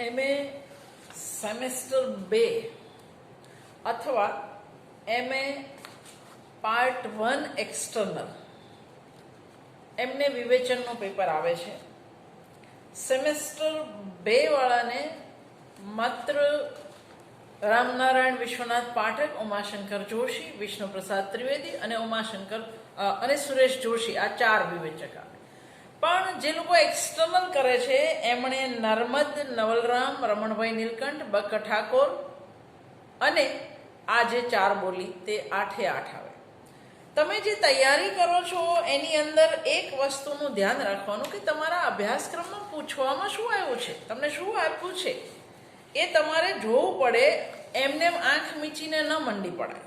MA semester 2 અથવા MA part 1 external એમને વિવેચનનો paper આવે છે. સેમેસ્ટર 2 વાળાને માત્ર રામનારાયણ વિશ્વનાથ પાઠક, ઉમાશંકર જોશી, વિષ્ણુપ્રસાદ ત્રિવેદી અને સુરેશ જોશી, આ 4 વિવેચક આવે. પણ જે લોકો એક્સટર્નલ કરે છે એમણે નર્મદ નવલરામ, રમણભાઈ નીલકંઠ, બક ઠાકોર અને આ જે 4 બોલી તે 8 આવે. તમે જે તૈયારી કરો છો એની અંદર એક વસ્તુનું ધ્યાન રાખવાનું કે તમારા અભ્યાસક્રમમાં પૂછવામાં શું આવ્યું છે, તમને શું આપ્યું છે એ તમારે જોવું પડે. એમને આંખ મીચીને ન મંડી પડાય.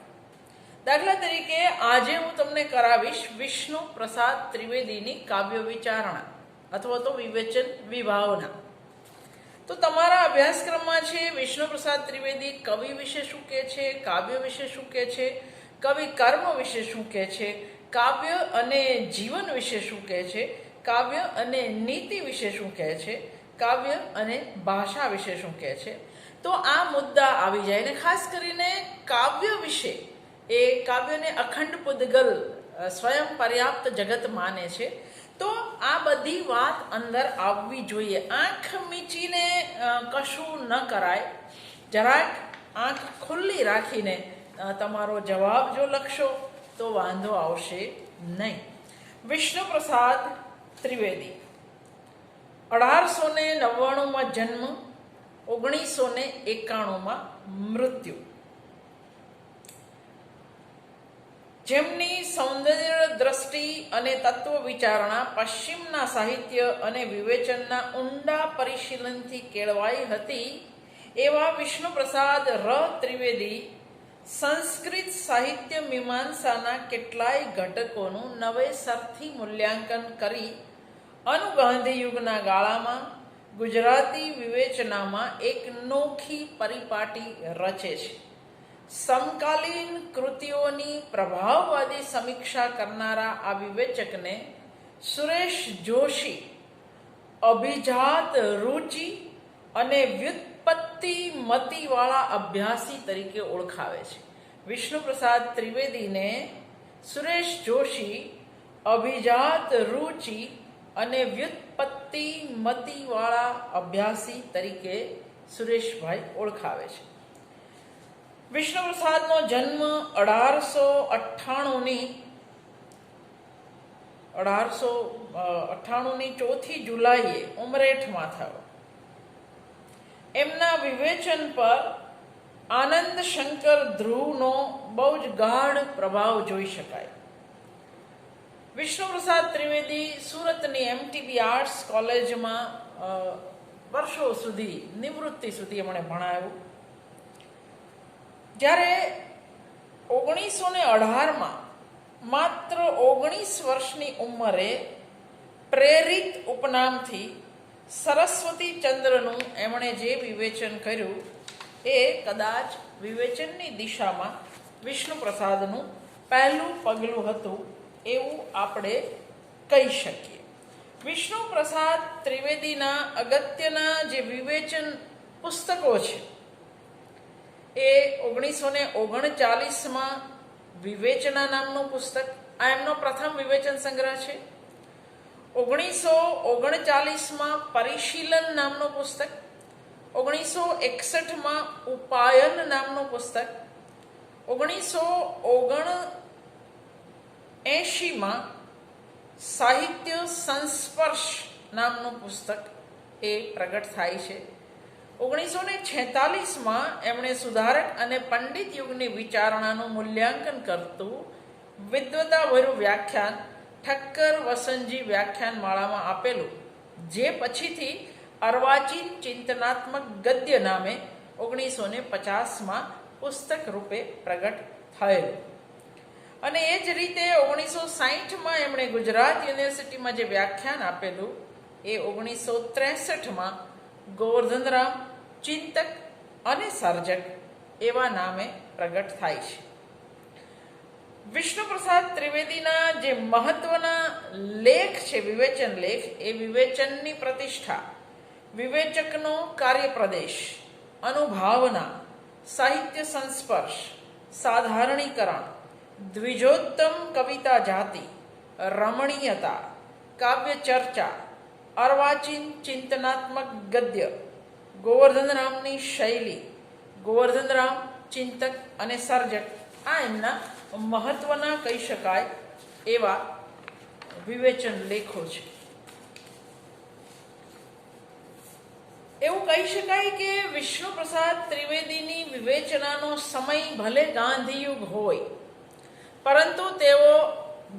દાખલા તરીકે આજે હું તમને કરાવીશ વિષ્ણુ પ્રસાદ ત્રિવેદીની કાવ્ય વિચારણા અથવા તો વિવેચન વિભાવના. તો તમારા અભ્યાસક્રમમાં છે વિષ્ણુ પ્રસાદ ત્રિવેદી કવિ વિશે શું કહે છે, કાવ્ય વિશે શું કહે છે, કવિ કર્મ વિશે શું કહે છે, કાવ્ય અને જીવન વિશે શું કહે છે, કાવ્ય અને નીતિ વિશે શું કહે છે, કાવ્ય અને ભાષા વિશે શું કહે છે. તો આ મુદ્દા આવી જાય. અને ખાસ કરીને કાવ્ય વિશે, એ કાવ્યને અખંડ પૂદગલ, સ્વયં પર્યાપ્ત જગત માને છે. તો આ બધી વાત અંદર આવવી જોઈએ. આંખ મીચીને કશું ન કરાય. જરાક આંખ ખુલ્લી રાખીને તમારો જવાબ જો લખશો તો વાંધો આવશે નહીં. વિષ્ણુ પ્રસાદ ત્રિવેદી 1899 જન્મ, 1991 મૃત્યુ. જેમની સૌંદર્ય દ્રષ્ટિ અને તત્વ વિચારણા પશ્ચિમના સાહિત્ય અને વિવેચનના ઊંડા પરિશીલનથી કેળવાઈ હતી એવા વિષ્ણુપ્રસાદ ત્રિવેદી સંસ્કૃત સાહિત્ય મીમાંસાના કેટલાય ઘટકોનું નવેસરથી મૂલ્યાંકન કરી અનુગાંધી યુગના ગાળામાં ગુજરાતી વિવેચનામાં એક નોખી પરિપાટી રચે છે. સમકાલીન કૃતિઓની પ્રભાવવાદી સમીક્ષા કરનારા આ વિવેચકને સુરેશ જોશી અભિજાત રુચિ અને વ્યુત્પત્તિ મતિવાળા અભ્યાસી તરીકે ઓળખાવે છે. વિષ્ણુપ્રસાદ ત્રિવેદીને સુરેશ જોશી અભિજાત રુચિ અને વ્યુત્પત્તિ મતિવાળા અભ્યાસી તરીકે સુરેશભાઈ ઓળખાવે છે. વિષ્ણુપ્રસાદનો જન્મ 1898ની 4 જુલાઈએ ઉમરેઠમાં થયો. એમના વિવેચન પર આનંદ શંકર ધ્રુવનો બહુ જ ગાઢ પ્રભાવ જોઈ શકાય. વિષ્ણુપ્રસાદ ત્રિવેદી સુરતની MTB આર્ટ્સ કોલેજમાં વર્ષો સુધી, નિવૃત્તિ સુધી એમણે ભણાવ્યું. જ્યારે 1918માં માત્ર 19 વર્ષની ઉંમરે પ્રેરિત ઉપનામથી સરસ્વતી ચંદ્રનું એમણે જે વિવેચન કર્યું એ કદાચ વિવેચનની દિશામાં વિષ્ણુપ્રસાદનું પહેલું પગલું હતું એવું આપણે કહી શકીએ. વિષ્ણુપ્રસાદ ત્રિવેદીના અગત્યના જે વિવેચન પુસ્તકો છે એ 1939માં વિવેચના નામનું પુસ્તક, આ એમનો પ્રથમ વિવેચન સંગ્રહ છે. 1939માં પરિશીલન નામનું પુસ્તક, 1961માં ઉપાયન નામનું પુસ્તક, 1979માં સાહિત્ય સંસ્પર્શ નામનું પુસ્તક એ પ્રગટ થાય છે. 1946માં એમણે સુધારક અને પંડિત યુગની વિચારણાનું મૂલ્યાંકન કરતું વિદ્વતાભર્યું વ્યાખ્યાન ઠક્કર વસંતજી વ્યાખ્યાન માળામાં આપેલું, જે પછીથી અર્વાચીન ચિંતનાત્મક ગદ્ય નામે 1950માં પુસ્તક રૂપે પ્રગટ થયેલું. અને એ જ રીતે 1960માં એમણે ગુજરાત યુનિવર્સિટીમાં જે વ્યાખ્યાન આપેલું એ 1963માં ગોવર્ધનરામ ચિંતક અને સર્જક એવા નામે પ્રગટ થાય છે. વિષ્ણુપ્રસાદ ત્રિવેદીના જે મહત્વના લેખ છે, વિવેચન લેખ, એ વિવેચનની પ્રતિષ્ઠા વિવેચકનો કાર્યપ્રદેશ, અનુભાવના, સાહિત્ય સંસ્પર્શ, સાધારણીકરણ, દ્વિજોત્તમ કવિતા જાતિ, રમણીયતા, કાવ્ય ચર્ચા, અર્વાચીન ચિંતનાત્મક ગદ્ય, ગોવર્ધનરામની શૈલી, ગોવર્ધનરામ ચિંતક અને સર્જક, આ એમના મહત્વના કહી શકાય એવા વિવેચન લેખો છે. એવું કહી શકાય કે વિષ્ણુપ્રસાદ ત્રિવેદીની વિવેચનાનો સમય ભલે ગાંધીયુગ હોય, પરંતુ તેઓ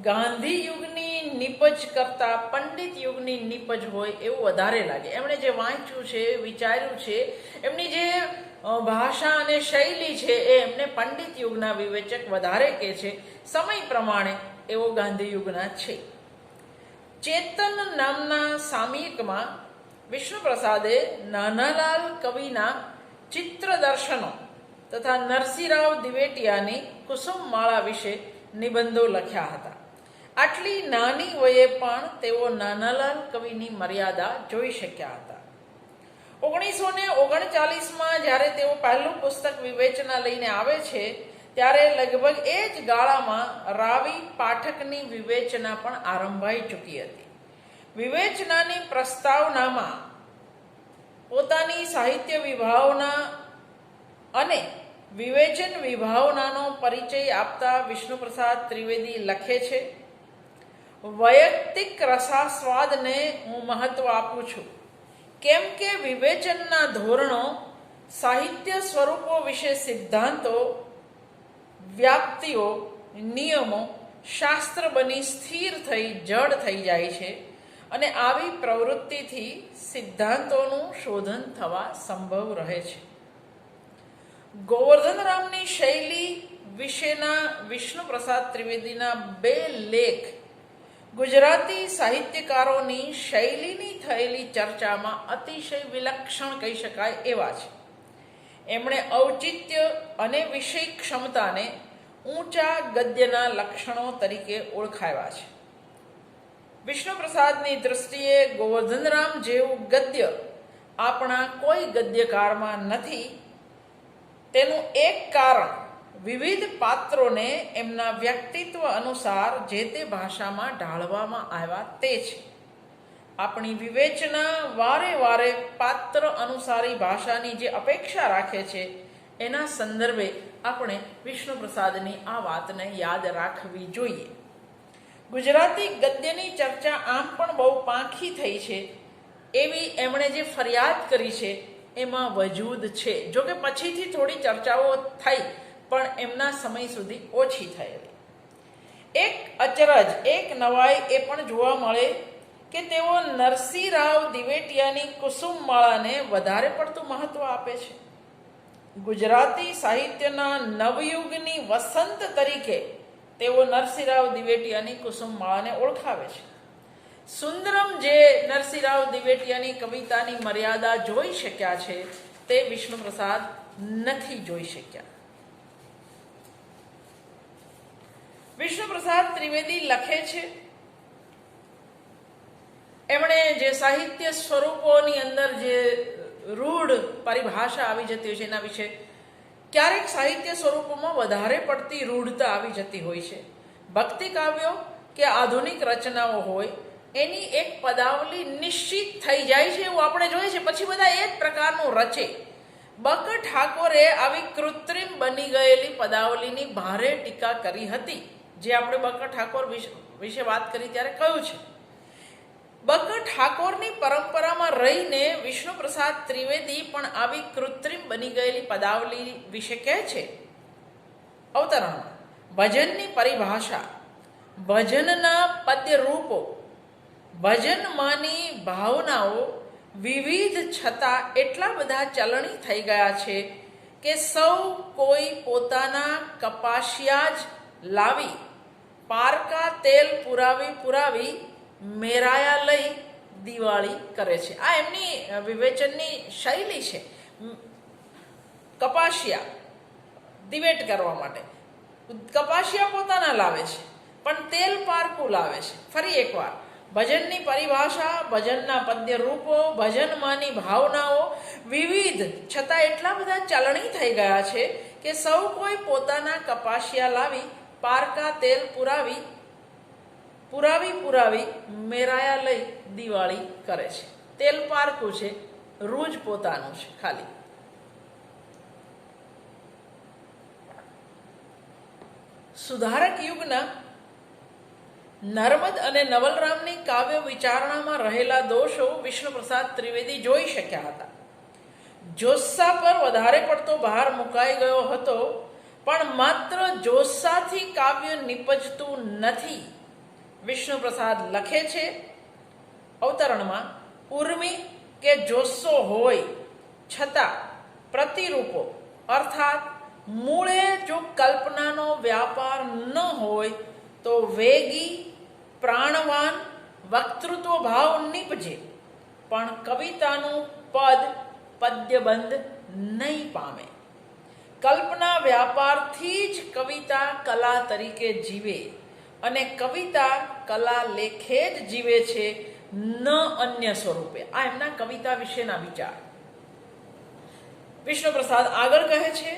ગાંધી યુગની નિપજ કરતા પંડિત યુગની નિપજ હોય એવું વધારે લાગે. એમણે જે વાંચ્યું છે, વિચાર્યું છે, એમની જે ભાષા અને શૈલી છે એ એમને પંડિત યુગના વિવેચક વધારે કહે છે. સમય પ્રમાણે એવો ગાંધી યુગના છે. ચેતન નામના સામયિકમાં વિષ્ણુપ્રસાદે નાનાલાલ કવિના ચિત્ર દર્શનો તથા નરસિંહરાવ દિવેટિયાની કુસુમમાળા વિશે નિબંધો લખ્યા હતા. આટલી નાની વયે પણ તેઓ નાનાલાલ કવિની મર્યાદા જોઈ શક્યા હતા. 1939માં જ્યારે તેઓ પહેલું પુસ્તક વિવેચના લઈને આવે છે, ત્યારે લગભગ એ જ ગાળામાં રાવી પાઠકની વિવેચના પણ આરંભાઈ ચૂકી હતી. વિવેચનાની પ્રસ્તાવનામાં પોતાની સાહિત્ય વિભાવના અને વિવેચન વિભાવનાનો પરિચય આપતા વિષ્ણુપ્રસાદ ત્રિવેદી લખે છે, વૈયક્તિક રસાસ્વાદને હું મહત્વ આપું છું, કેમ કે વિવેચનના ધોરણો, સાહિત્ય સ્વરૂપો વિશે સિદ્ધાંતો, વ્યાપ્તિઓ, નિયમો શાસ્ત્ર બની સ્થિર થઈ જડ થઈ જાય છે અને આવી પ્રવૃત્તિથી સિદ્ધાંતોનું શોધન થવા સંભવ રહે છે. ગોવર્ધનરામની શૈલી વિશેના વિષ્ણુપ્રસાદ ત્રિવેદીના 2 લેખ ગુજરાતી સાહિત્યકારોની શૈલીની થયેલી ચર્ચામાં અતિશય વિલક્ષણ કહી શકાય એવા છે. એમણે ઔચિત્ય અને વિષય ક્ષમતાને ઊંચા ગદ્યના લક્ષણો તરીકે ઓળખાવ્યા છે. વિષ્ણુપ્રસાદની દૃષ્ટિએ ગોવર્ધનરામ જેવું ગદ્ય આપણા કોઈ ગદ્યકારમાં નથી. તેનું એક કારણ વિવિધ પાત્રોને એમના વ્યક્તિત્વ અનુસાર જે તે ભાષામાં ઢાળવામાં આવ્યા તે છે. આપણી વિવેચના વારે વારે પાત્ર અનુસારી ભાષાની જે અપેક્ષા રાખે છે, એના સંદર્ભે આપણે વિષ્ણુપ્રસાદની આ વાતને યાદ રાખવી જોઈએ. ગુજરાતી ગદ્યની ચર્ચા આમ પણ બહુ પાંખી થઈ છે એવી એમણે જે ફરિયાદ કરી છે એમાં વજૂદ છે. જોકે પછીથી થોડી ચર્ચાઓ થઈ, પણ એમના સમય સુધી ઓછી થયેલી. એક અચરજ, એક નવાઈ એ પણ જોવા મળે કે તેઓ નરસિંહરાવ દિવેટિયાની કુસુમમાળાને વધારે પડતું મહત્વ આપે છે. ગુજરાતી સાહિત્યના નવયુગની વસંત તરીકે તેઓ નરસિંહરાવ દિવેટિયાની કુસુમમાળાને ઓળખાવે છે. સુંદરમ જે નરસિંહરાવ દિવેટિયાની કવિતાની મર્યાદા જોઈ શક્યા છે, તે વિષ્ણુપ્રસાદ નથી જોઈ શક્યા. વિષ્ણુપ્રસાદ ત્રિવેદી લખે છે, એમણે જે સાહિત્ય સ્વરૂપોની અંદર જે રૂઢ પરિભાષા આવી જતી હોય છે એના વિશે, ક્યારેક સાહિત્ય સ્વરૂપોમાં વધારે પડતી રૂઢતા આવી જતી હોય છે. ભક્તિ કાવ્યો કે આધુનિક રચનાઓ હોય, એની એક પદાવલી નિશ્ચિત થઈ જાય છે એવું આપણે જોઈએ છે, પછી બધા એ જ પ્રકારનું રચે. બક ઠાકોરે આવી કૃત્રિમ બની ગયેલી પદાવલીની ભારે ટીકા કરી હતી, જે આપણે બક ઠાકોર વિશે વાત કરી ત્યારે કહ્યું છે. બક ઠાકોરની પરંપરામાં રહીને વિષ્ણુપ્રસાદ ત્રિવેદી પણ આવી કૃત્રિમ બની ગયેલી પદાવલી વિશે કહે છે. અવતરણમાં ભજનની પરિભાષા, ભજનના પદ્ય રૂપો, ભજનમાંની ભાવનાઓ વિવિધ છતાં એટલા બધા ચલણી થઈ ગયા છે કે સૌ કોઈ પોતાના કપાસિયા જ લાવી પારકા તેલ પુરાવી મેરાયા લઈ દિવાળી કરે છે. આ એમની વિવેચનની શૈલી છે. કપાસિયા દિવેટ કરવા માટે કપાસિયા પોતાના લાવે છે, પણ તેલ પારકું લાવે છે. ફરી એકવાર, ભજનની પરિભાષા, ભજનના પદ્ય રૂપો, ભજનમાંની ભાવનાઓ વિવિધ છતાં એટલા બધા ચલણી થઈ ગયા છે કે સૌ કોઈ પોતાના કપાસિયા લાવી પારકા તેલ પુરાવી મેરાયા લઈ દિવાળી કરે છે. તેલ પારકું છે, રૂજ પોતાનું છે ખાલી. સુધારક યુગના નર્મદ અને નવલરામની કાવ્ય વિચારણામાં રહેલા દોષો વિષ્ણુપ્રસાદ ત્રિવેદી જોઈ શક્યા હતા. જોસ્સા પર વધારે પડતો ભાર મુકાઈ ગયો હતો, પણ માત્ર જોસ્સાથી કાવ્ય નિપજતું નથી. વિષ્ણુપ્રસાદ લખે છે અવતરણમાં, ઉર્મી કે જોસ્સો હોય છતાં પ્રતિરૂપો અર્થાત મૂળે જો કલ્પનાનો વ્યાપાર ન હોય તો વેગી પ્રાણવાન વક્તૃત્વ ભાવ નિપજે, પણ કવિતાનું પદ્યબંધ નહીં પામે. કલ્પના વ્યાપારથી જ કવિતા કલા તરીકે જીવે, અને કવિતા કલા લેખે જ જીવે છે, ન અન્ય સ્વરૂપે. આ એમના કવિતા વિશેના વિચાર. વિષ્ણુપ્રસાદ આગળ કહે છે,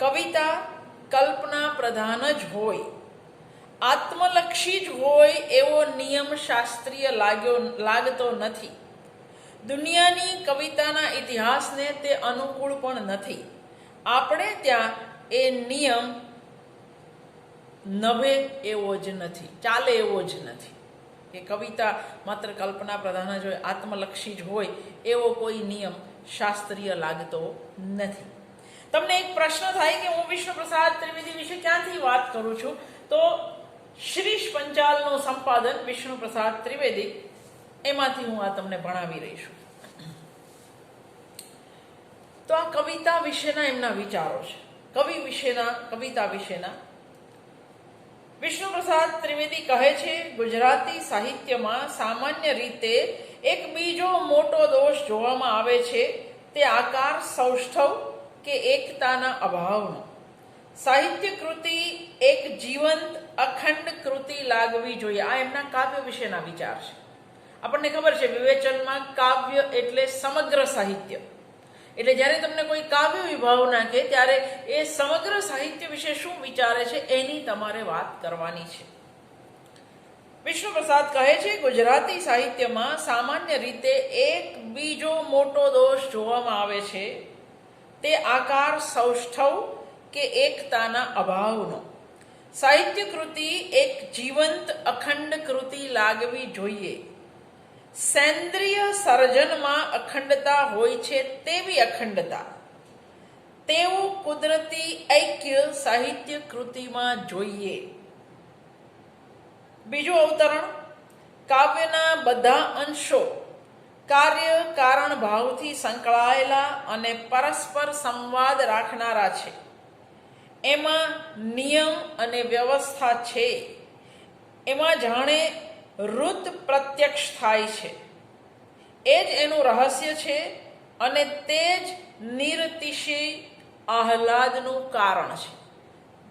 કવિતા કલ્પના પ્રધાન જ હોય, આત્મલક્ષી જ હોય એવો નિયમ શાસ્ત્રીય લાગતો નથી. દુનિયાની કવિતાના ઇતિહાસને તે અનુકૂળ પણ નથી. આપણે ત્યાં એ નિયમ નભે એવો જ નથી, ચાલે એવો જ નથી કે કવિતા માત્ર કલ્પના પ્રધાન જ હોય, આત્મલક્ષી જ હોય એવો કોઈ નિયમ શાસ્ત્રીય લાગતો નથી. તમને એક પ્રશ્ન થાય કે હું વિષ્ણુપ્રસાદ ત્રિવેદી વિશે ક્યાંથી વાત કરું છું, તો શ્રીશ પંચાલનું સંપાદન વિષ્ણુપ્રસાદ ત્રિવેદી, એમાંથી હું આ તમને ભણાવી રહી છું. તો આ કવિતા વિશેના એમના વિચારો છે. કવિતા વિશેના વિષ્ણુપ્રસાદ ત્રિવેદી કહે છે, ગુજરાતી સાહિત્યમાં સામાન્ય રીતે એક બીજો મોટો દોષ જોવામાં આવે છે, તે આકાર સૌષ્ઠવ કે એકતાના અભાવનો. સાહિત્ય કૃતિ એક જીવંત અખંડ કૃતિ લાગવી જોઈએ. આ એમના કાવ્ય વિશેના વિચાર છે. આપણને ખબર છે વિવેચનમાં કાવ્ય એટલે સમગ્ર સાહિત્ય. એટલે જ્યારે તમને કોઈ કાવ્ય વિભાવ નાખે ત્યારે એ સમગ્ર સાહિત્ય વિશે શું વિચારે છે એની તમારે વાત કરવાની છે. વિષ્ણુપ્રસાદ કહે છે, ગુજરાતી સાહિત્યમાં સામાન્ય રીતે એક બીજો મોટો દોષ જોવામાં આવે છે, તે આકાર સૌષ્ઠવ કે એકતાના અભાવનો. સાહિત્ય કૃતિ એક જીવંત અખંડ કૃતિ લાગવી જોઈએ. સેન્દ્રિય સર્જનમાં અખંડતા હોય છે તેવી અખંડતા, તેવું કુદરતી ઐક્ય સાહિત્ય કૃતિમાં જોઈએ. બીજું અવતરણ, કાવ્યના બધા અંશો કાર્ય કારણ ભાવથી સંકળાયેલા અને પરસ્પર સંવાદ રાખનારા છે. એમાં નિયમ અને વ્યવસ્થા છે. એમાં જાણે ઋત પ્રત્યક્ષ થાય છે. એ જ એનું રહસ્ય છે અને તે જ નિરતિશય આહલાદનું કારણ છે.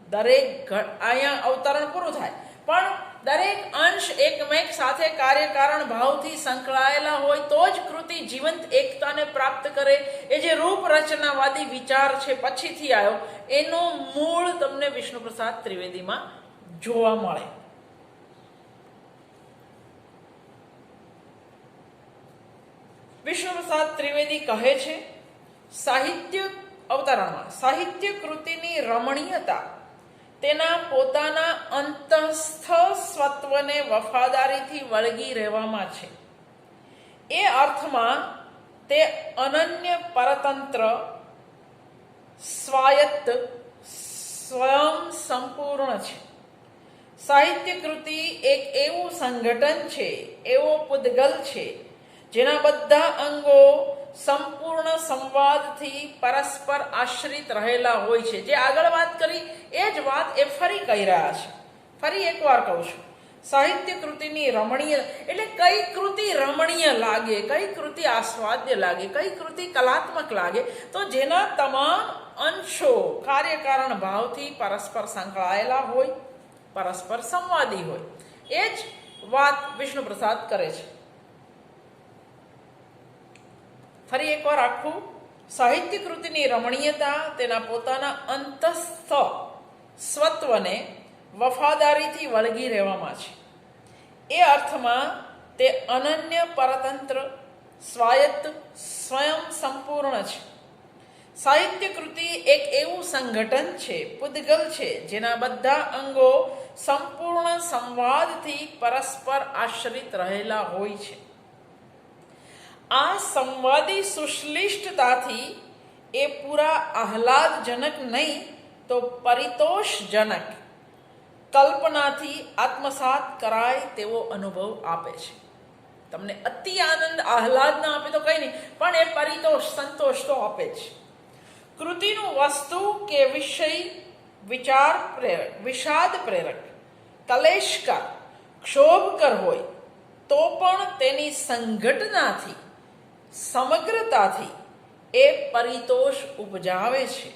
દરેક અહીંયા અવતરણ પૂરું થાય, પણ દરેક અંશ એકમેક સાથે કાર્યકારણ ભાવથી સંકળાયેલા હોય તો જ કૃતિ જીવંત એકતાને પ્રાપ્ત કરે. એ જે રૂપ રચનાવાદી વિચાર છે પછીથી આવ્યો, એનું મૂળ તમને વિષ્ણુપ્રસાદ ત્રિવેદીમાં જોવા મળે. વિષ્ણુપ્રસાદ ત્રિવેદી કહે છે, સાહિત્ય અવતરણમાં સાહિત્ય કૃતિની રમણીયતા તેના પોતાના અંતઃસ્થ સ્વત્વને વફાદારીથી વળગી રહેવામાં છે. એ અર્થમાં તે અનન્ય પરતંત્ર સ્વાયત્ત સ્વયં સંપૂર્ણ છે. સાહિત્ય કૃતિ એક એવું સંગઠન છે, એવો પૂદગલ છે, જેના બધા અંગો સંપૂર્ણ સંવાદથી પરસ્પર આશ્રિત રહેલા હોય છે. જે આગળ વાત કરી એ જ વાત એ ફરી કહી રહ્યા છે. ફરી એકવાર કહું છું, સાહિત્ય કૃતિની રમણીય એટલે કઈ કૃતિ રમણીય લાગે, કઈ કૃતિ આસ્વાદ્ય લાગે, કઈ કૃતિ કલાત્મક લાગે, તો જેના તમામ અંશો કાર્યકારણ ભાવથી પરસ્પર સંકળાયેલા હોય, પરસ્પર સંવાદી હોય. એ જ વાત વિષ્ણુ પ્રસાદ કરે છે. ફરી એકવાર આખું સાહિત્ય કૃતિની રમણીયતા તેના પોતાના અંતસ્થ સ્વત્વને વફાદારીથી વળગી રહેવામાં છે. એ અર્થમાં તે અનન્ય, પરતંત્ર, સ્વાયત્ત, સ્વયં સંપૂર્ણ છે. સાહિત્ય કૃતિ એક એવું સંગઠન છે, પૂદગલ છે, જેના બધા અંગો સંપૂર્ણ સંવાદથી પરસ્પર આશ્રિત રહેલા હોય છે. આ સંવાદી સુશ્લિષ્ટતાથી એ પૂરા આહલાદજનક નહીં તો પરિતોષજનક, કલ્પનાથી આત્મસાત કરાય તેવો અનુભવ આપે છે. તમને અતિ આનંદ આહલાદ ના આપે તો કંઈ નહીં, પણ એ પરિતોષ, સંતોષ તો આપે જ. કૃતિનું વસ્તુ કે વિષય વિચાર પ્રેરક, વિષાદ પ્રેરક, કલેશકર, ક્ષોભકર હોય તો પણ તેની સંઘટનાથી, સમગ્રતાથી એ પરિતોષ ઉપજાવે છે.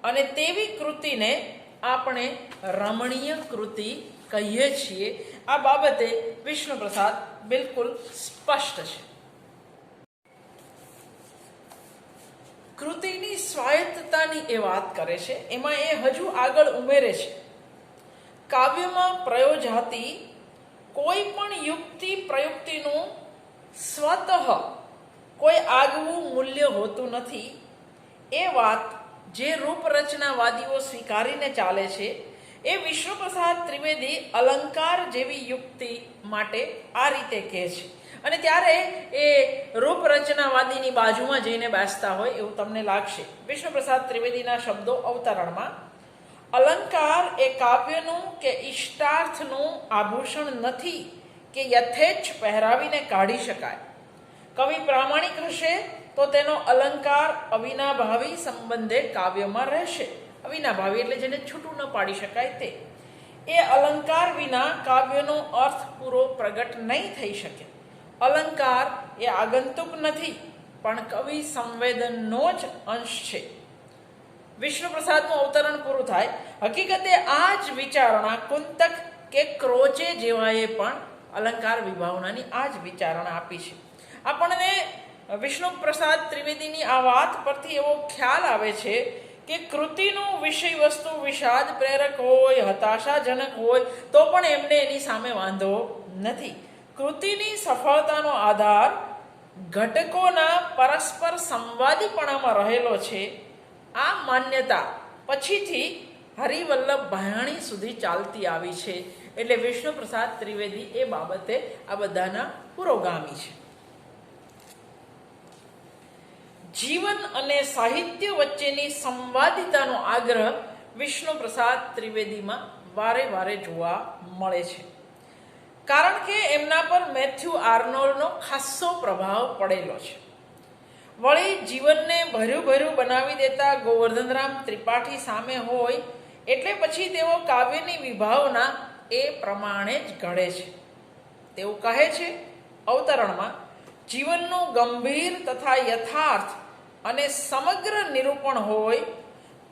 અને તેવી કૃતિને આપણે રમણીય કૃતિ કહીએ છીએ. આ બાબતે વિષ્ણુ પ્રસાદ બિલકુલ સ્પષ્ટ છે. કૃતિની સ્વાયત્તતાની એ વાત કરે છે. એમાં એ હજુ આગળ ઉમેરે છે, કાવ્યમાં પ્રયોજાતી કોઈ પણ યુક્તિ પ્રયુક્તિનું સ્વતઃ કોઈ આગવું મૂલ્ય હોતું નથી. એ વાત જે રૂપરચનાવાદીઓ સ્વીકારીને ચાલે છે, એ વિષ્ણુપ્રસાદ ત્રિવેદી અલંકાર જેવી યુક્તિ માટે આ રીતે કહે છે. અને ત્યારે એ રૂપરચનાવાદીની બાજુમાં જઈને બેસતા હોય એવું તમને લાગશે. વિષ્ણુપ્રસાદ ત્રિવેદીના શબ્દો અવતરણમાં, અલંકાર એ કાવ્યનું કે ઇષ્ટાર્થનું આભૂષણ નથી કે યથેચ્છ પહેરાવીને કાઢી શકાય. કવિ પ્રામાણિક હશે તો તેનો અલંકાર અવિનાભાવી સંબંધે કાવ્યમાં રહેશે. અવિનાભાવી એટલે જેને છૂટું ન પાડી શકાય તે. એ અલંકાર વિના કાવ્યનો અર્થ પૂરો પ્રગટ નહીં થઈ શકે. અલંકાર એ આગંતુક નથી, પણ કવિ સંવેદનનો જ અંશ છે. વિષ્ણુપ્રસાદનું અવતરણ પૂરું થાય. હકીકતે આ જ વિચારણા કુંતક કે ક્રોચે જેવાએ પણ અલંકાર વિભાવનાની આ જ વિચારણા આપી છે. આપણને વિષ્ણુપ્રસાદ ત્રિવેદીની આ વાત પરથી એવો ખ્યાલ આવે છે કે કૃતિનું વિષય વસ્તુ વિષાદ પ્રેરક હોય, હતાશાજનક હોય તો પણ એમને એની સામે વાંધો નથી. કૃતિની સફળતાનો આધાર ઘટકોના પરસ્પર સંવાદીપણામાં રહેલો છે. આ માન્યતા પછીથી હરિવલ્લભ ભાયાણી સુધી ચાલતી આવી છે. એટલે વિષ્ણુપ્રસાદ ત્રિવેદી એ બાબતે આ બધાના પુરોગામી છે. જીવન અને સાહિત્ય વચ્ચેની સંવાદિતાનો આગ્રહ વિષ્ણુપ્રસાદ ત્રિવેદીમાં વારે વારે જોવા મળે છે. કારણ કે એમના પર મેથ્યુ આર્નોલ્ડનો ખાસ્સો પ્રભાવ પડેલો છે. વળી જીવનને ભર્યું ભર્યું બનાવી દેતા ગોવર્ધનરામ ત્રિપાઠી સામે હોય એટલે પછી તેઓ કાવ્યની વિભાવના એ પ્રમાણે જ ઘડે છે. તેઓ કહે છે અવતરણમાં, જીવનનું ગંભીર તથા યથાર્થ અને સમગ્ર નિરૂપણ હોય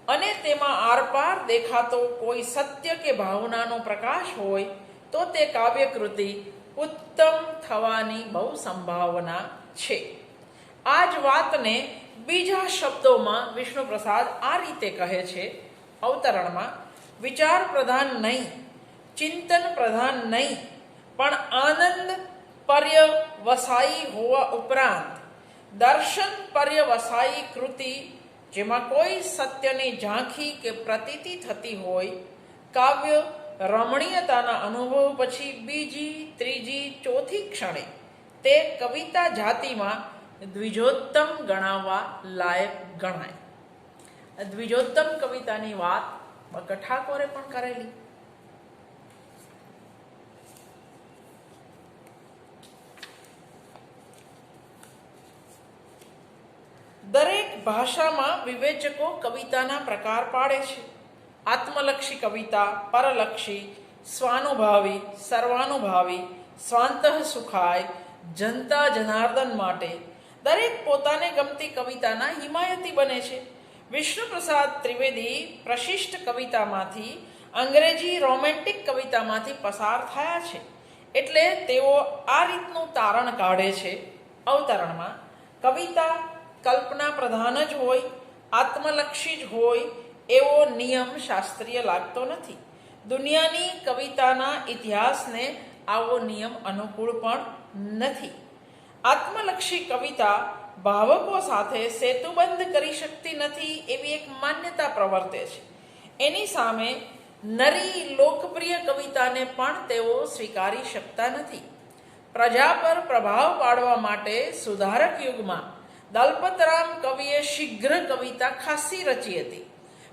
અને તેમાં આરપાર દેખાતો કોઈ સત્ય કે ભાવનાનો પ્રકાશ હોય તો તે કાવ્યકૃતિ ઉત્તમ થવાની બહુ સંભાવના છે. આ જ વાતને બીજા શબ્દોમાં વિષ્ણુપ્રસાદ આ રીતે કહે છે અવતરણમાં, વિચાર પ્રધાન નહીં, ચિંતન પ્રધાન નહીં, પણ આનંદ પર્યવસાયી હોવા ઉપરાંત દર્શન પર્યવસાયી કૃતિ જેમાં કોઈ સત્યની ઝાંખી કે પ્રતીતિ થતી હોય, કાવ્ય રમણીયતાના અનુભવ પછી બીજી, ત્રીજી, ચોથી ક્ષણે તે કવિતા જાતિમાં દ્વિજોત્તમ ગણાવવા લાયક ગણાય. દ્વિજોત્તમ કવિતાની વાત ઠાકોરે પણ કરેલી. દરેક ભાષામાં વિવેચકો કવિતાના પ્રકાર પાડે છે. આત્મલક્ષી કવિતા, પરલક્ષી, સ્વાનુભાવી, સર્વાનુભાવી, સ્વાંતઃ સુખાય, જનતા જનાર્દન માટે દરેક પોતાને ગમતી કવિતાના હિમાયતી બને છે. વિષ્ણુપ્રસાદ ત્રિવેદી પ્રશિષ્ટ કવિતામાંથી, અંગ્રેજી રોમેન્ટિક કવિતામાંથી પસાર થયા છે. એટલે તેઓ આ રીતનું તારણ કાઢે છે અવતરણમાં. કવિતા કલ્પના પ્રધાન જ હોય, આત્મલક્ષી જ હોય એવો નિયમ શાસ્ત્રીય લાગતો નથી. દુનિયાની કવિતાના ઇતિહાસને આવો નિયમ અનુકૂળ પણ નથી. આત્મલક્ષી કવિતા ભાવકો સાથે સેતુબંધ કરી શકતી નથી એવી એક માન્યતા પ્રવર્તે છે. એની સામે નરી લોકપ્રિય કવિતાને પણ તેઓ સ્વીકારી શકતા નથી. પ્રજા પર પ્રભાવ પાડવા માટે સુધારક યુગમાં દલપતરામ કવિએ શીઘ્ર કવિતા ખાસી રચી હતી,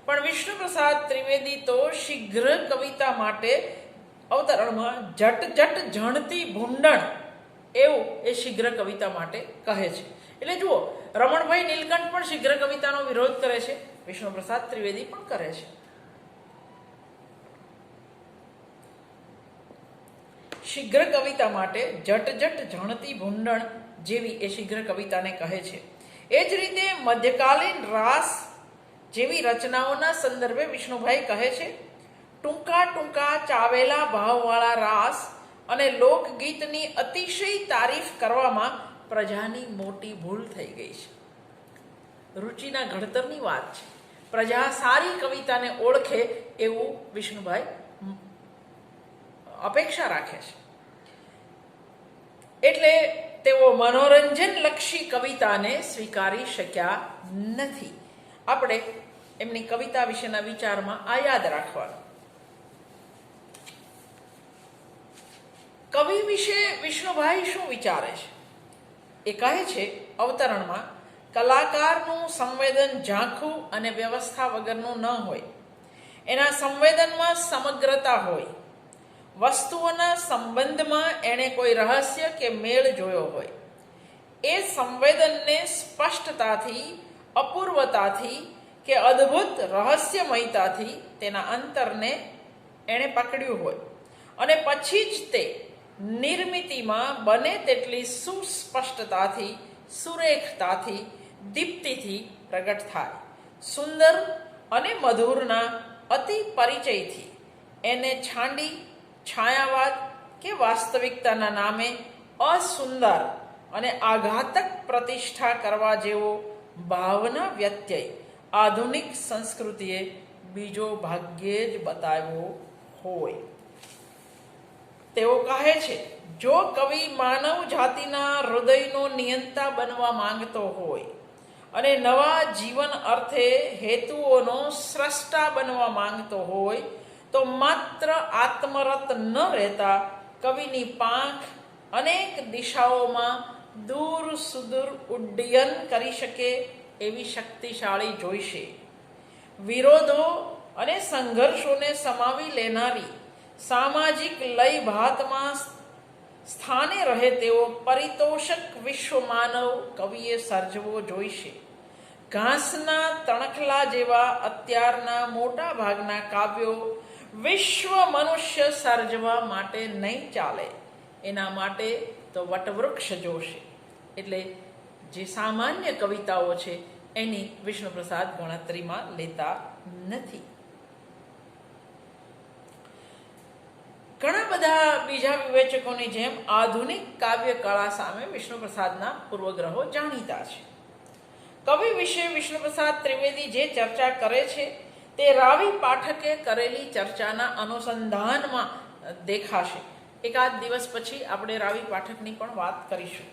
પણ વિષ્ણુપ્રસાદ ત્રિવેદી તો શીઘ્ર કવિતા માટે અવતરણમાં જટ જટ જણતી ભૂંડણ એવું એ શીઘ્ર કવિતા માટે કહે છે. એટલે જુઓ, રમણભાઈ નીલકંઠ પણ શીઘ્ર કવિતાનો વિરોધ કરે છે, વિષ્ણુપ્રસાદ ત્રિવેદી પણ કરે છે. શીઘ્ર કવિતા માટે જટ જટ જણતી ભૂંડણ જેવી એ શીઘ્ર કવિતાને કહે છે. એ જ રીતે મધ્યકાલીન રાસ જેવી રચનાઓના સંદર્ભે વિષ્ણુભાઈ કહે છે, ટૂંકા ટૂંકા ચાવેલા ભાવવાળા રાસ અને લોકગીતની અતિશય તારીફ કરવામાં પ્રજાની મોટી ભૂલ થઈ ગઈ છે. રુચિના ઘડતરની વાત છે. પ્રજા સારી કવિતાને ઓળખે એવું વિષ્ણુભાઈ અપેક્ષા રાખે છે. એટલે તેઓ મનોરંજનલક્ષી કવિતાને સ્વીકારી શક્યા નથી. આપણે એમની કવિતા વિશેના વિચારમાં આ યાદ રાખવાનું. કવિ વિશે વિષ્ણુભાઈ શું વિચારે છે? એ કહે છે અવતરણમાં, કલાકારનું સંવેદન ઝાંખું અને વ્યવસ્થા વગરનું ન હોય. એના સંવેદનમાં સમગ્રતા હોય. વસ્તુઓના સંબંધમાં એણે કોઈ રહસ્ય કે મેળ જોયો હોય. એ સંવેદનને સ્પષ્ટતાથી, અપૂર્વતાથી કે અદ્ભુત રહસ્યમયતાથી તેના અંતરને એણે પકડ્યું હોય અને પછી જ તે નિર્મિતિમાં બને તેટલી સુસ્પષ્ટતાથી, સુરેખતાથી, દીપ્તિથી પ્રગટ થાય. સુંદર અને મધુરના અતિ પરિચયથી એને છાંડી છાયાવાદ કે વાસ્તવિકતાના નામે અસુંદર અને આઘાતક પ્રતિષ્ઠા કરવા જેવો ભાવના વ્યત્યય આધુનિક સંસ્કૃતિએ બીજો ભાગ્યે જ બતાવ્યો હોય. તેઓ કહે છે, જો કવિ માનવ જાતિના હૃદયનો નિયંતા બનવા માંગતો હોય અને નવા જીવન અર્થે હેતુઓનો સ્રષ્ટા બનવા માંગતો હોય તો માત્ર આત્મરત ન રહેતા કવિની પાંખ અનેક દિશાઓમાં દૂર સુદૂર ઉડ્ડયન કરી શકે એવી શક્તિશાળી જોઈશે. વિરોધો અને સંઘર્ષોને સમાવી લેનારી, સામાજિક લય ભાતમાં સ્થાને રહે તેવો પરિતોષક વિશ્વ માનવ કવિએ સર્જવો જોઈશે. ઘાસના તણખલા જેવા અત્યારના મોટા ભાગના કાવ્યો વિશ્વ મનુષ્ય સર્જવા માટે નહીં ચાલે. એના માટે તો વટવૃક્ષ જોશે. એટલે જે સામાન્ય કવિતાઓ છે એની વિષ્ણુપ્રસાદ ગણતરીમાં લેતા નથી. ઘણા બધા બીજા વિવેચકોની જેમ આધુનિક કાવ્ય કળા સામે વિષ્ણુપ્રસાદના પૂર્વગ્રહો જાણીતા છે. કવિ વિશે વિષ્ણુપ્રસાદ ત્રિવેદી જે ચર્ચા કરે છે તે રાવી પાઠકે કરેલી ચર્ચાના અનુસંધાનમાં દેખાશે. એકાદ દિવસ પછી આપણે રાવી પાઠકની પણ વાત કરીશું.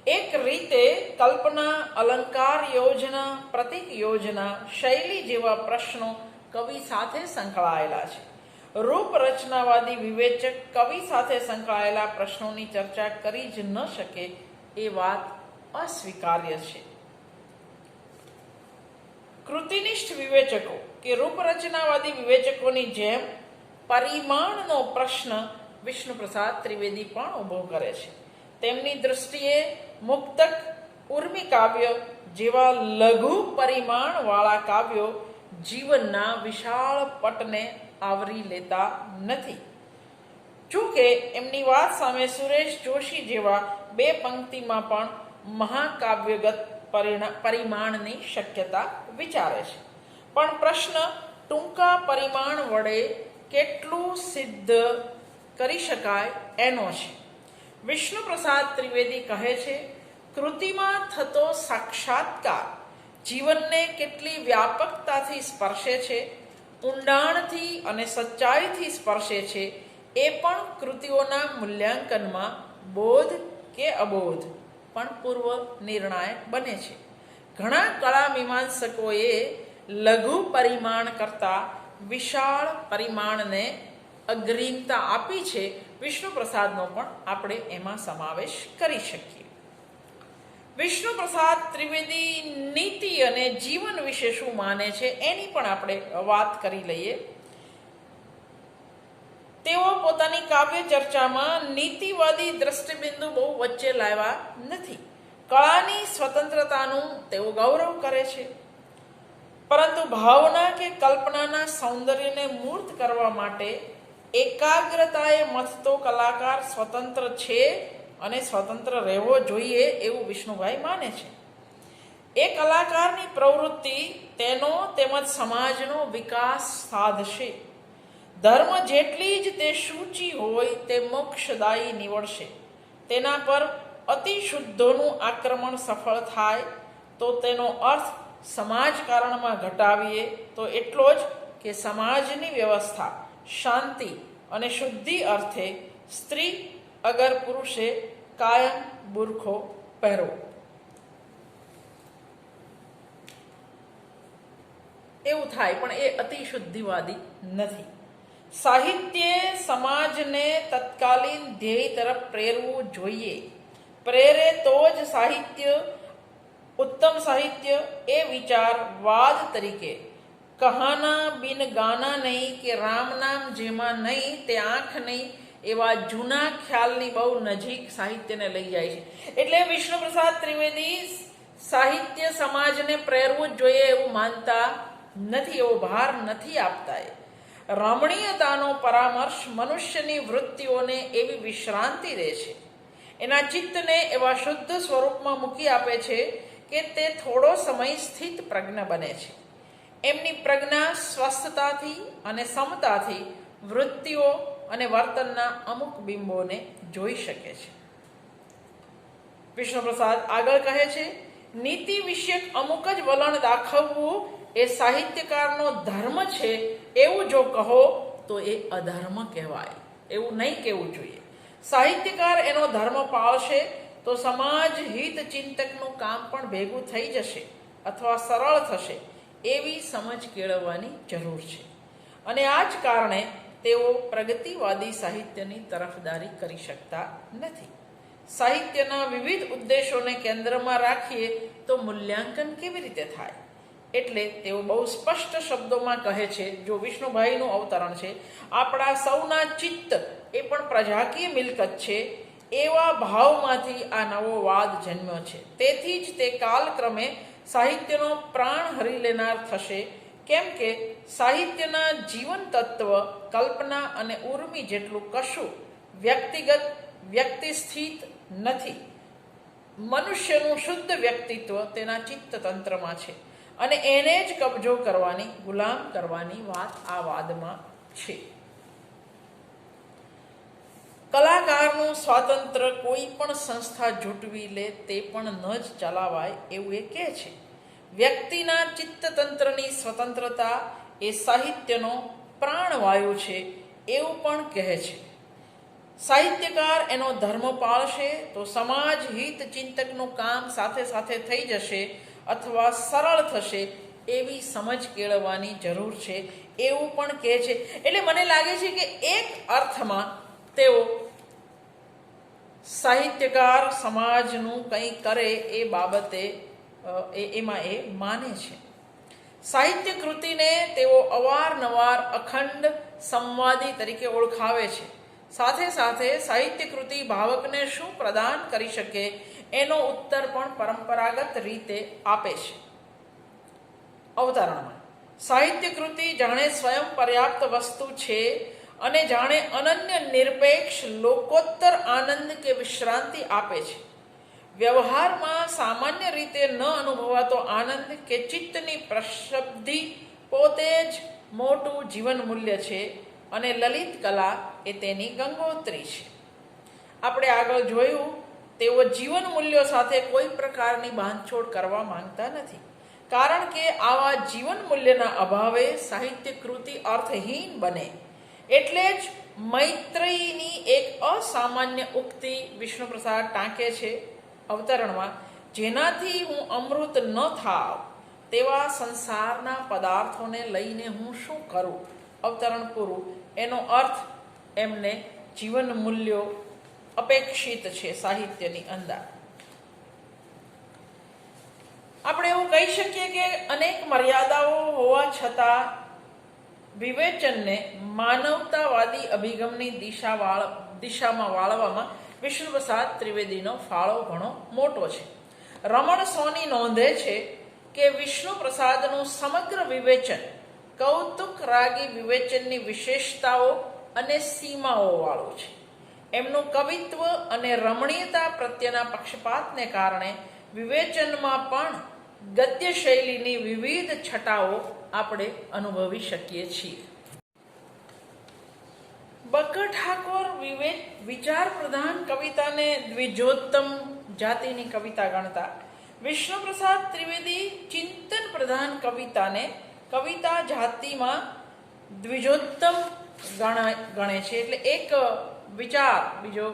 એક રીતે કલ્પના, અલંકાર યોજના, પ્રતીક યોજના, શૈલી જેવા પ્રશ્નો કવિ સાથે સંકળાયેલા છે. રૂપ રચનાવાદી વિવેચક કવિ સાથે સંકળાયેલા પ્રશ્નોની ચર્ચા કરી જ ન શકે એ વાત અસ્વીકાર્ય છે. કૃતિનિષ્ઠ વિવેચકો કે રૂપરચનાવાદી વિવેચકોની જેમ પરિમાણનો પ્રશ્ન વિષ્ણુપ્રસાદ ત્રિવેદી પણ ઊભો કરે છે. તેમની દૃષ્ટિએ મુક્તક, ઉર્મી કાવ્ય જેવા લઘુ પરિમાણવાળા કાવ્યો જીવનના વિશાળ પટને આવરી લેતા નથી. જોકે એમની વાત સામે સુરેશ જોશી જેવા બે પંક્તિમાં પણ મહાકાવ્યગત પરિમાણની શક્યતા વિચારે છે. પણ પ્રશ્ન ટૂંકા પરિમાણ વડે કેટલું સિદ્ધ કરી શકાય એનો છે. વિષ્ણુ પ્રસાદ ત્રિવેદી કહે છે, કૃતિમાં થતો સાક્ષાત્કાર જીવનને કેટલી વ્યાપકતાથી સ્પર્શે છે, ઊંડાણથી અને સચ્ચાઈથી સ્પર્શે છે, એ પણ કૃતિઓના મૂલ્યાંકનમાં બોધ કે અબોધ પણ પૂર્વ નિર્ણાયક બને છે. ઘણા કળા મીમાંસકોએ લઘુ પરિમાણ કરતાં વિશાળ પરિમાણને અગ્રીમતા આપી છે. વિષ્ણુ પ્રસાદનો પણ આપણે એમાં સમાવેશ કરી શકીએ. વિષ્ણુ પ્રસાદ ત્રિવેદી નીતિ અને જીવન વિશે શું માને છે એની પણ આપણે વાત કરી લઈએ. તેઓ પોતાની કાવ્ય ચર્ચામાં નીતિવાદી દ્રષ્ટિબિંદુ બહુ વચ્ચે લાવ્યા નથી. કળાની સ્વતંત્રતાનું તેઓ ગૌરવ કરે છે, પરંતુ ભાવના કે કલ્પનાના સૌંદર્યને મૂર્ત કરવા માટે એકાગ્રતાએ મથતો કલાકાર સ્વતંત્ર છે અને સ્વતંત્ર રહેવો જોઈએ એવું વિષ્ણુભાઈ માને છે. એ કલાકારની પ્રવૃત્તિ તેનો તેમજ સમાજનો વિકાસ સાધશે. ધર્મ જેટલી જ તે સૂચિ હોય તે મોક્ષદાયી નીવડશે. તેના પર અતિશુદ્ધોનું આક્રમણ સફળ થાય તો તેનો અર્થ સમાજકારણમાં ઘટાવીએ તો એટલો જ કે સમાજની વ્યવસ્થા, શાંતિ અને શુદ્ધિ અર્થે સ્ત્રી અગર પુરુષે કાયમ બુરખો પહેરવો. એવું થાય, પણ એ અતિશુદ્ધિવાદી નથી. સાહિત્યે સમાજને તત્કાલીન ધ્યેય તરફ પ્રેરવું જોઈએ. પ્રેરે તો જ સાહિત્ય ઉત્તમ સાહિત્ય. એ વિચાર વાદ તરીકે કહાના બિન ગાના નહીં કે રામ નામ જેમાં નહીં તે આંખ નહીં એવા જૂના ખ્યાલની બહુ નજીક સાહિત્યને લઈ જાય છે. એટલે વિષ્ણુ પ્રસાદ ત્રિવેદી સાહિત્ય સમાજને પ્રેરવું જ જોઈએ એવું માનતા નથી, એવો ભાર નથી આપતા. રમણીયતાનો પરામર્શ મનુષ્યની વૃત્તિઓને એવી વિશ્રાંતિ દે છે, એના ચિત્તને એવા શુદ્ધ સ્વરૂપમાં મૂકી આપે છે કે તે થોડો સમય સ્થિત પ્રજ્ઞ બને છે. એમની પ્રજ્ઞા સ્વસ્થતાથી અને સમતાથી વૃત્તિઓ અને વર્તનના અમુક બિંબોને જોઈ શકે છે. વિષ્ણુ પ્રસાદ આગળ કહે છે, નીતિ વિષયક અમુક જ વલણ દાખવવું એ સાહિત્યકારનો ધર્મ છે એવું જો કહો તો એ અધર્મ કહેવાય. એવું નહીં કહેવું જોઈએ. સાહિત્યકાર એનો ધર્મ પાળશે તો સમાજ હિત ચિંતકનું કામ પણ ભેગું થઈ જશે અથવા સરળ થશે એવી સમજ કેળવવાની જરૂર છે. અને આ જ કારણે તેઓ પ્રગતિવાદી સાહિત્યની તરફદારી કરી શકતા નથી. સાહિત્યના વિવિધ ઉદ્દેશોને કેન્દ્રમાં રાખીએ તો મૂલ્યાંકન કેવી રીતે થાય? એટલે તેઓ બહુ સ્પષ્ટ શબ્દોમાં કહે છે, જો વિષ્ણુભાઈનું અવતરણ છે, આપણા સૌના ચિત્ત એ પણ પ્રજાકીય મિલકત છે એવા ભાવમાંથી આ નવો વાદ જન્મ્યો છે. તેથી જ તે કાલક્રમે સાહિત્યનો પ્રાણ હરી લેનાર થશે. કેમ કે સાહિત્યના જીવન તત્વ કલ્પના અને ઉર્મી જેટલું કશું વ્યક્તિગત વ્યક્તિસ્થિત નથી. મનુષ્યનું શુદ્ધ વ્યક્તિત્વ તેના ચિત્તતંત્રમાં છે અને એને જ કબજો કરવાની, ગુલામ કરવાની વાત આ વાદમાં છે. કલાકારનું સ્વાતંત્ર્ય કોઈ પણ સંસ્થા જૂટવી લે તે પણ ન જ ચલાવાય એવું એ કહે છે. વ્યક્તિના ચિત્તતંત્રની સ્વતંત્રતા એ સાહિત્યનો પ્રાણવાયુ છે એવું પણ કહે છે. સાહિત્યકાર એનો ધર્મ પાળશે તો સમાજ હિત ચિંતકનું કામ સાથે સાથે થઈ જશે અથવા સરળ થશે એવી સમજ કેળવવાની જરૂર છે એવું પણ કહે છે. એટલે મને લાગે છે કે એક અર્થમાં તેઓ સાહિત્યકાર સમાજનું કંઈ કરે એ બાબતે એમાં એ માને છે. સાહિત્ય કૃતિને તેઓ અવારનવાર અખંડ સંવાદી તરીકે ઓળખાવે છે. સાથે સાથે સાહિત્ય કૃતિ ભાવકને શું પ્રદાન કરી શકે એનો ઉત્તર પણ પરંપરાગત રીતે આપે છે. અવતરણમાં સાહિત્ય કૃતિ જાણે સ્વયં પર્યાપ્ત વસ્તુ છે અને જાણે અનન્ય નિરપેક્ષ લોકોત્તર આનંદ કે વિશ્રાંતિ આપે છે. વ્યવહારમાં સામાન્ય રીતે ન અનુભવાતો આનંદ કે ચિત્તની પ્રશબ્ધિ પોતે જ મોટું જીવન મૂલ્ય છે. અને લલિત કલા એ તેની ગંગોત્રી છે. આપણે આગળ જોયું તેઓ જીવન મૂલ્યો સાથે કોઈ પ્રકારની બાંધછોડ કરવા માંગતા નથી, કારણ કે આવા જીવન મૂલ્યના અભાવે સાહિત્ય કૃતિ અર્થહીન બને. એટલે જ મૈત્રેયીની એક અસામાન્ય ઉક્તિ વિષ્ણુપ્રસાદ ટાંકે છે અવતરણમાં, જેનાથી હું અમૃત ન થાવ તેવા સંસારના પદાર્થોને લઈને હું શું કરું. અવતરણ પૂરું. એનો અર્થ એમને જીવન મૂલ્યો અપેક્ષિત છે સાહિત્યની અંદર. આપણે એવું કહી શકીએ કે અનેક મર્યાદાઓ હોવા છતાં વિવેચનને માનવતાવાદી અભિગમની દિશામાં વાળવામાં વિષ્ણુપ્રસાદ ત્રિવેદીનો ફાળો ઘણો મોટો છે. રમણ સોની નોંધે છે કે વિષ્ણુપ્રસાદનું સમગ્ર વિવેચન કૌતુક રાગી વિવેચનની વિશેષતાઓ અને સીમાઓ વાળું છે. એમનું કવિત્વ અને રમણીયતા પ્રત્યેના પક્ષપાતને કારણે વિવેચનમાં પણ ગદ્ય શૈલીની વિવિધ છટાઓ આપણે અનુભવી શકીએ છીએ. બક્કર ઠાકોર વિચાર પ્રધાન કવિતાને દ્વિજોત્તમ જાતિની કવિતા ગણતા, વિષ્ણુપ્રસાદ ત્રિવેદી ચિંતન પ્રધાન કવિતાને કવિતા જાતિમાં દ્વિજોત્તમ ગણે છે. એટલે એક વિચાર બીજો.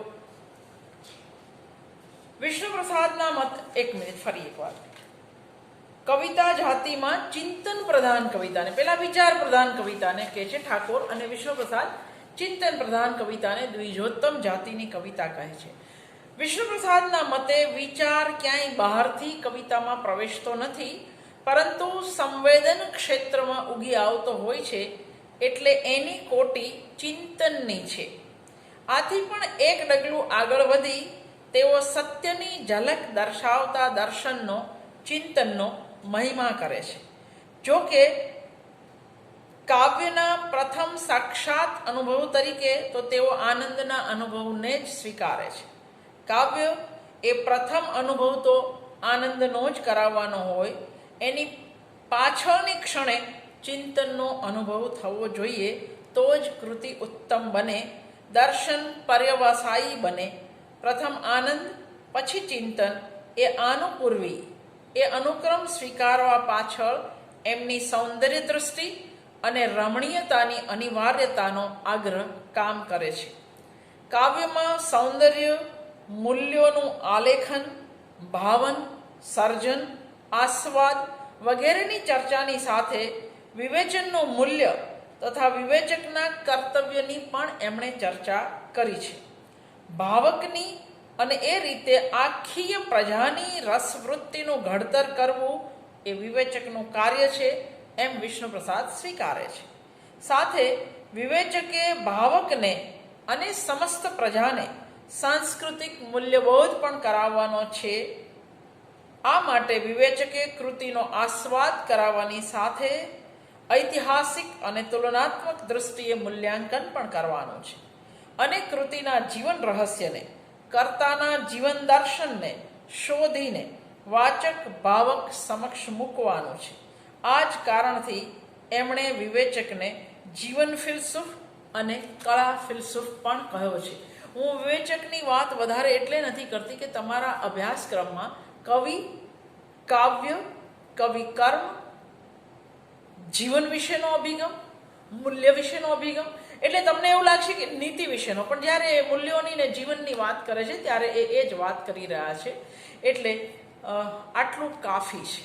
વિષ્ણુપ્રસાદના મત, એક મિનિટ ફરી એક વાર, કવિતા જાતિમાં ચિંતન પ્રધાન કવિતાને, પેલા વિચાર પ્રધાન કવિતાને કહે છે ઠાકોર, અને વિષ્ણુપ્રસાદ ચિંતન પ્રધાન કવિતાને દ્વિજોત્તમ જાતિની કવિતા કહે છે. વિષ્ણુપ્રસાદના મતે વિચાર ક્યાંય બહારથી કવિતામાં પ્રવેશતો નથી, પરંતુ સંવેદન ક્ષેત્રમાં ઉગી આવતો હોય છે, એટલે એની કોટી ચિંતનની છે. આથી પણ એક ડગલું આગળ વધી તેઓ સત્યની ઝલક દર્શાવતા દર્શનનો, ચિંતનનો મહિમા કરે છે. જો કે કાવ્યના પ્રથમ સાક્ષાત અનુભવ તરીકે તો તેઓ આનંદના અનુભવને જ સ્વીકારે છે. કાવ્ય એ પ્રથમ અનુભવ તો આનંદનો જ કરાવવાનો હોય, એની પાછળની ક્ષણે ચિંતનનો અનુભવ થવો જોઈએ, તો જ કૃતિ ઉત્તમ બને, દર્શન પર્યવસાયી બને. પ્રથમ આનંદ પછી ચિંતન એ આનુપૂર્વી, એ અનુક્રમ સ્વીકારવા પાછળ એમની સૌંદર્ય દૃષ્ટિ અને રમણીયતાની અનિવાર્યતાનો આગ્રહ કામ કરે છે. કાવ્યમાં સૌંદર્ય મૂલ્યોનું આલેખન, ભાવન, સર્જન, આસ્વાદ વગેરેની ચર્ચાની સાથે વિવેચનનું મૂલ્ય તથા વિવેચકના કર્તવ્યની પણ એમણે ચર્ચા કરી છે. ભાવકની અને એ રીતે આખીય પ્રજાની રસવૃત્તિનું ઘડતર કરવું એ વિવેચકનું કાર્ય છે, એમ વિષ્ણુપ્રસાદ સ્વીકારે છે. સાથે વિવેચકે ભાવકને અને સમસ્ત પ્રજાને સાંસ્કૃતિક મૂલ્યબોધ પણ કરાવવાનો છે. આ માટે વિવેચકે કૃતિનો આસ્વાદ કરાવવાની સાથે ઐતિહાસિક અને તુલનાત્મક દૃષ્ટિએ મૂલ્યાંકન પણ કરવાનું છે, અને કૃતિના જીવન રહસ્યને, કર્તાના જીવન દર્શનને શોધીને વાચક ભાવક સમક્ષ મૂકવાનું છે. આ જ કારણથી એમણે વિવેચકને જીવન ફિલસૂફ અને કળા ફિલસૂફ પણ કહ્યો છે. હું વિવેચકની વાત વધારે એટલે નથી કરતી કે તમારા અભ્યાસક્રમમાં કવિ, કાવ્ય, કવિ કર્મ, જીવન વિશેનો અભિગમ, મૂલ્ય વિશેનો અભિગમ, એટલે તમને એવું લાગશે કે નીતિ વિશેનો, પણ જ્યારે એ મૂલ્યોની ને જીવનની વાત કરે છે ત્યારે એ જ વાત કરી રહ્યા છે. એટલે આટલું કાફી છે.